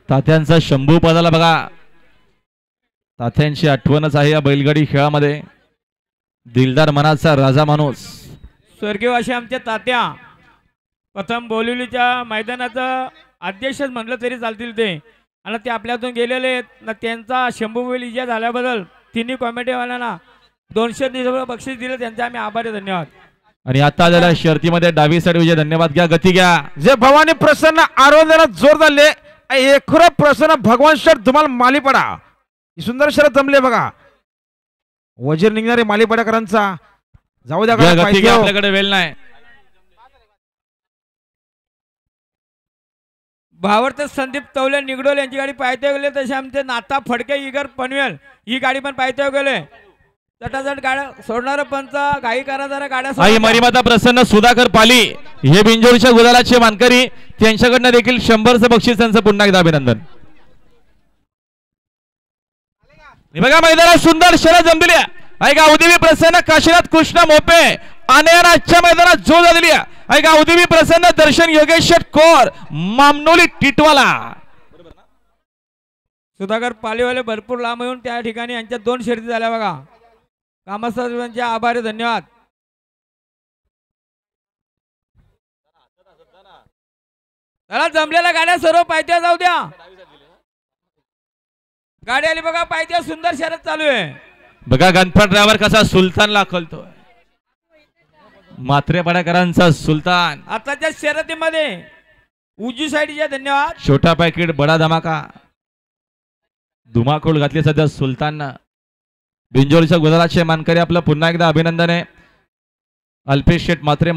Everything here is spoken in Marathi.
तात्यांचा शंभू पदाला बघा. तात्यांची आठवणच आहे या बैलगाडी खेळामध्ये. दिलदार मनाचा राजा माणूस स्वर्गीय असे आमचे तात्या प्रथम बोलिवलीच्या मैदानाचं अध्यक्षच म्हणलं तरी चालतील ते, आणि ते आपल्यातून गेलेले आहेत ना. त्यांचा शंभू बैल विजय झाल्याबद्दल तिन्ही कॉमेडीवाल्यांना 200 दिवस बक्षीस दिले, त्यांचे आम्ही आभारी. धन्यवाद. आणि आता झाल्या शर्तीमध्ये डावी साईड विजय. धन्यवाद. घ्या गती घ्या. जे भवानी प्रसन्न आरोग्याला जोर झाले खरं प्रसन्न भगवान शर्ट तुम्हाला मालीपडा ही सुंदर शर्यत जमले बघा. वजीर निघणारे मालीपडाकरांचा जाऊ द्या. आपल्याकडे वेळ नाही. भावार्थ संदीप तवले निगडोल यांची गाडी पायथ्या गेले, तसे आमचे नाथा फडके इगर पनवेल ही गाडी पण पायथ्या गेले. चटाचट गाड्या सोडणार पंच घाई करा जरा गाड्या. आई मरीमाता प्रसन्न सुधाकर पाली हे बिंजोरच्या गुलालाचे मानकरी, त्यांच्याकडनं देखील 100चं बक्षीस. त्यांचं पुन्हा एकदा अभिनंदन. बघा मैदानात सुंदर शर्यत जमलेली आहे. ऐका उदेवी प्रसन्न काशीनाथ कृष्ण मोपे आजच्या मैदानात जो झालेली आहे. ऐका उदेवी प्रसन्न दर्शन योगेश कौर मामनोली टिटवाला. सुधाकर पालीवाले भरपूर लांब येऊन त्या ठिकाणी यांच्या 2 शर्यती झाल्या बघा. कामस्थांचे आभारी. धन्यवाद. चला जमलेल्या गाड्या सर्व पायथ्या जाऊ द्या. गाडी आली बघा पायथ्या. सुंदर शर्यत चालू आहे बघा. गणपत ड्रायव्हर कसा सुलतानला खोलतो. मात्रेपाड्याकरांचा सुलतान आताच्या शर्यतीमध्ये उजवी साईडच्या. धन्यवाद. छोटा पॅकेट बडा धमाका धुमाकूळ घातली सध्या सुलताननं. बिंजोरच्या गुलालाचे मानकरी आपलं पुन्हा एकदा अभिनंदन आहे. अल्पेश शेठ मात्रे